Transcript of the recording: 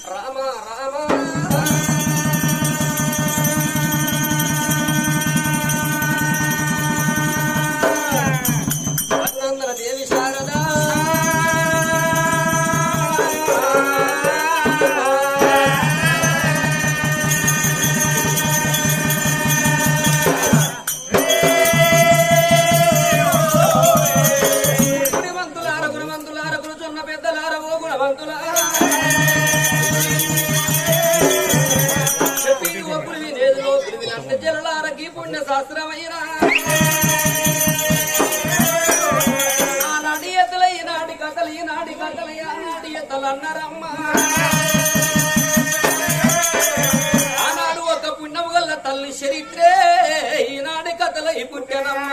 రామ రామ దేవి శారదా జలలారకి పుణ్య శాస్త్రమైన ఆనాటి ఎత్తుల ఈనాటి కథలు ఆనాటి ఎత్తలు అన్నారమ్మ ఆనాడు ఒక పుణ్యము గల్ల తల్లి చరిత్రే ఈనాటి కథలై పుట్టెనమ్మ